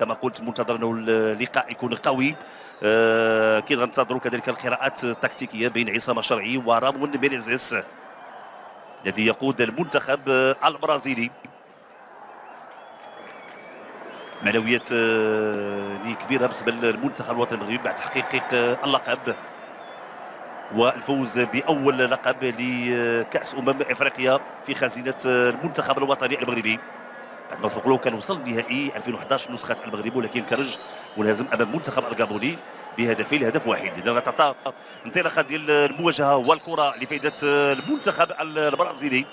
كما قلت منتظر انه اللقاء يكون قوي. كننتظروا كذلك القراءات التكتيكيه بين عصام الشرعي ورامون مينيزيس الذي يقود المنتخب البرازيلي. معنويات كبيره بالنسبه للمنتخب الوطني المغربي بعد تحقيق اللقب والفوز باول لقب لكاس افريقيا في خزينه المنتخب الوطني المغربي بعد ما سبق له كان وصل لنهائي 2011 نسخه المغرب، ولكن خرج منهزم امام المنتخب الغابوني بهدفين لهدف واحد. اذا غتعطى انطلاقه ديال المواجهه والكره لفائده المنتخب البرازيلي.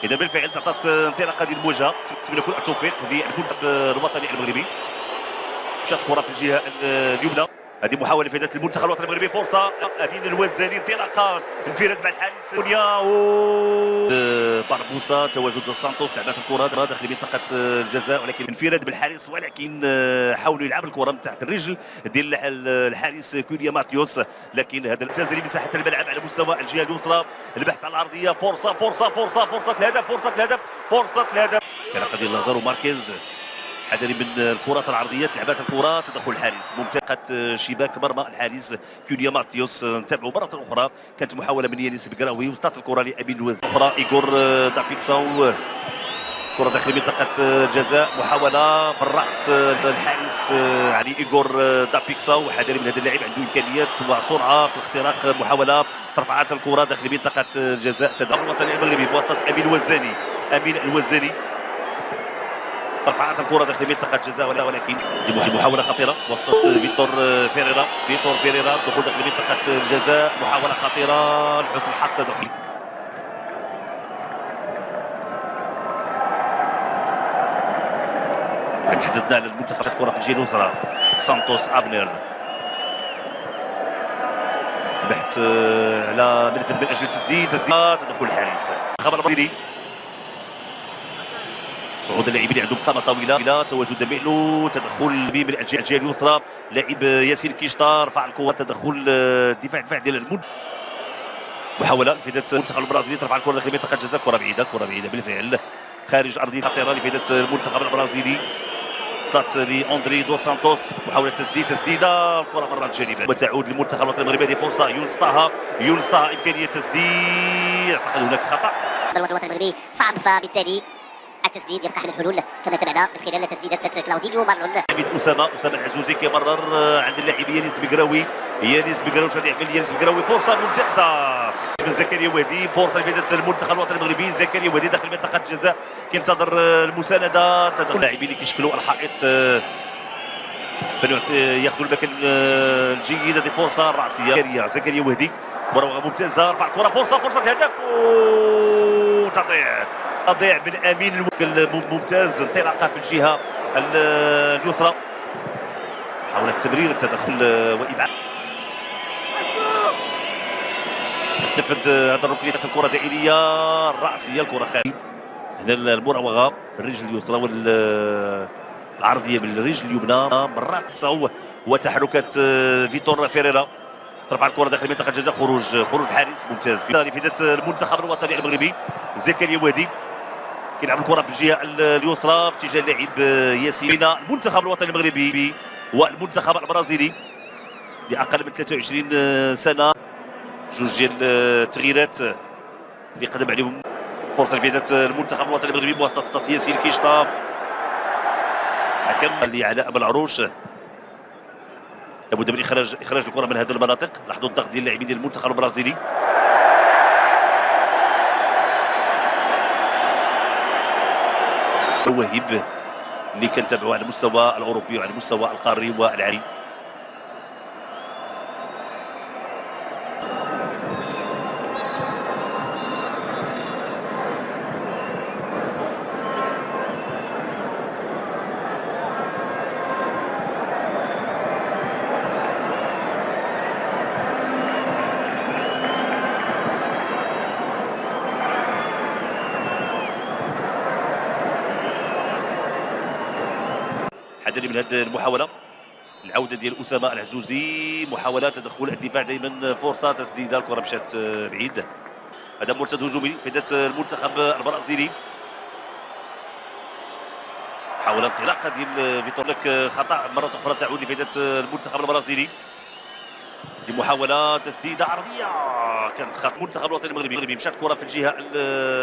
اذا بالفعل تعطات انطلاقه ديال المواجهه، نتمنى كل التوفيق للمنتخب الوطني المغربي. مشات الكره في الجهه اليمنى، هذه محاوله لفائده المنتخب الوطني المغربي. فرصه امين الوزاني انطلاقه انفراد مع الحارس دنيا باربوسا. تواجد سانتوس لعبات الكره داخل منطقه الجزاء، ولكن انفراد بالحارس، ولكن حاولوا يلعب الكره من تحت الرجل ديال الحارس كوليا ماتيوس، لكن هذا الجزائري مساحه الملعب على مستوى الجهه اليسرى. البحث عن الارضيه، فرصه الهدف كان قد لازارو ماركيز حذري من الكرات العرضيات، لعبات الكره، تدخل الحارس، منطقه شباك مرمى الحارس كوليا ماتيوس. نتابعوا مره اخرى، كانت محاوله من يانيس بكراوي، وصلت الكره لامين الوزير اخرى ايغور دابيكساو، كره داخل منطقه الجزاء، محاوله بالراس الحارس يعني ايغور دابيكساو. حذري من هذا اللاعب، عنده امكانيات وسرعه في الاختراق. محاوله ترفعات الكره داخل منطقه الجزاء، تدخل الوطني المغربي بواسطه امين الوزاني رفعت الكره داخل منطقه الجزاء، ولكن محاوله خطيره وسط فيتور فيريرا دخول داخل منطقه الجزاء، محاوله خطيره لحسن الحظ تدخل. تحدثنا على المنتخب، الكره في الجهه اليسرى، سانتوس ابنير، البحث على منفذ من اجل التسديد، تدخل الحارس المنتخب البرازيلي. صعود اللاعبين اللي عندهم قامه طويله، تواجد ميلو، تدخل من الجهه اليسرى، لاعب ياسين كيشتار رفع الكره، تدخل دفاع ديال المنتخب. محاوله لفائده المنتخب البرازيلي، ترفع الكره داخل منطقه الجزاء، كره بعيده بالفعل خارج ارضيه خطيره لفائده المنتخب البرازيلي. طلعت لاندري دو سانتوس، محاوله تسديده، الكره بره الجانب وتعود للمنتخب الوطني المغربي. هذه فرصه يونس طه امكانيه تسديد، اعتقد هناك خطا. الوطن المغربي صعب، فبالتالي التسديد يفتح من الحلول كما تابعنا من خلال تسديده كلاودينيو مارلون. اسامه العزوزي كيمرر عند اللاعب يانيس بكراوي شاد يعمل يانيس بكراوي، فرصه ممتازه من زكريا وهدي، فرصه لفائده المنتخب الوطني المغربي. زكريا وهدي داخل منطقه الجزاء كينتظر المسانده، تدخل اللاعبين اللي كيشكلوا الحائط ياخذوا المكان الجيد. هذه فرصه راسيه، زكريا وهدي مراوغه ممتازه، رفع الكره، فرصه الهدف تضيع من امين ممتاز، انطلاقه في الجهه اليسرى، حاول التمرير، التدخل وابعاد نفذ هذا الركنيه، الكره دائريه الراسيه، الكره خارج. هنا المراوغه بالرجل اليسرى والعرضيه بالرجل اليمنى، مرات وتحركات فيتور فيريرا، ترفع الكره داخل منطقه الجزاء، خروج الحارس ممتاز في لفائده المنتخب الوطني المغربي. زكريا وهدي كيلعب الكره في الجهه اليسرى في اتجاه اللاعب ياسين. المنتخب الوطني المغربي والمنتخب البرازيلي باقل من 23 سنه، جوج ديال التغييرات اللي قدم عليهم. فرصه لفائده المنتخب الوطني المغربي بواسطه ياسين كيشطاب، حكم لعلاء بالعروش، لابد من اخراج الكره من هذه المناطق. لاحظوا الضغط ديال اللاعبين ديال المنتخب البرازيلي. مواهب اللي كنتابعوه على المستوى الاوروبي وعلى المستوى القاري والعالمي. حذري من هذه المحاوله، العوده ديال اسامه العزوزي، محاوله تدخل الدفاع دائما، فرصه تسديده، الكره مشات بعيد. هذا مرتد هجومي فائده المنتخب البرازيلي. حاول انطلاقه ديال فيتور لك، خطا مره اخرى تعود لفائده المنتخب البرازيلي. دي محاوله تسديده عرضيه كانت خط المنتخب الوطني المغربي. مشات كره في الجهه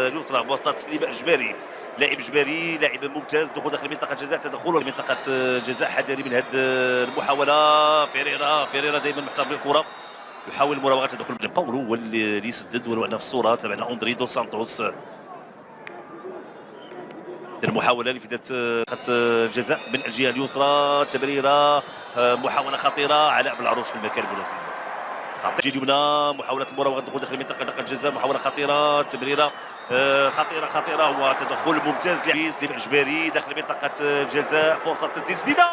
اليسرى بواسطه سليم جباري، لاعب جباري لاعب ممتاز. دخول داخل منطقه جزاء، تدخل منطقه جزاء حذري من هذه المحاوله. فيريرا دائما محترم بالكره، يحاول مراوغه تدخل باولو هو اللي يسدد. ولو ان في الصوره تابعنا اوندري دو سانتوس. المحاوله لفائده خط جزاء من الجهه اليسرى، تمريره محاوله خطيره. علاء بالعروش في المكان المناسب. خطير اليمنى، محاوله المراوغه الدخول داخل منطقه الجزاء، محاوله خطيره، تمريره خطيره وتدخل ممتاز لسليم اجباري داخل منطقه الجزاء. فرصه تسديد جديده،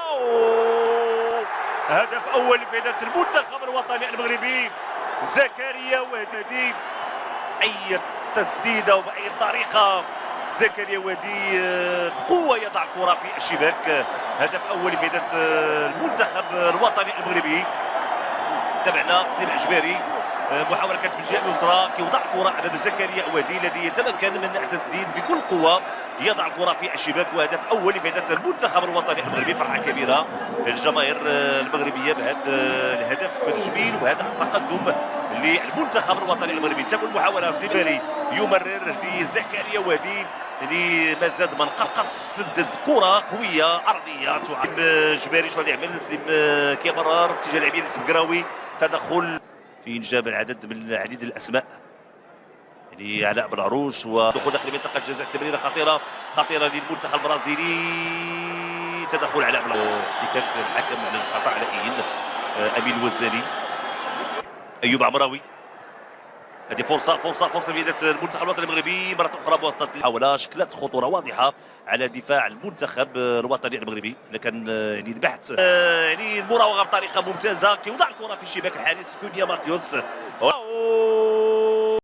هدف اول لفائده المنتخب الوطني المغربي. زكريا وهدي، اي تسديده وباي طريقه زكريا وادي بقوه يضع الكره في الشباك. هدف اول لفائده المنتخب الوطني المغربي. تابعنا سليم عجباري، محاوله كانت من الجهه اليسرى، كيوضع الكره امام زكريا وادي الذي يتمكن من التسديد بكل قوه، يضع الكره في الشباك. وهدف اول لفائده المنتخب الوطني المغربي. فرحه كبيره للجماهير المغربيه بهذا الهدف الجميل وهذا التقدم للمنتخب الوطني المغربي. تكون محاوله سليماني يمرر لزكريا وادي اللي ما زاد من قرقص، سدد كره قويه عرضيه تعب جباري. شو غادي يعمل سليم؟ كيمرر في اتجاه اللاعبين السبكراوي، تدخل في انجاب العديد الاسماء يعني علاء بالعروش، ودخول داخل منطقه الجزاء. تمريره خطيره للمنتخب البرازيلي، تدخل علاء بالعروش، احتكاك الحكم على الخطا على امين الوزاني. ايوب عمراوي، هذه فرصه لفائده المنتخب الوطني المغربي مره اخرى بواسطه المحاوله. شكلت خطوره واضحه على دفاع المنتخب الوطني المغربي. لكن يعني البحث يعني المراوغه بطريقه ممتازه، كيوضع الكره في شباك الحارس كونيا ماتيوس.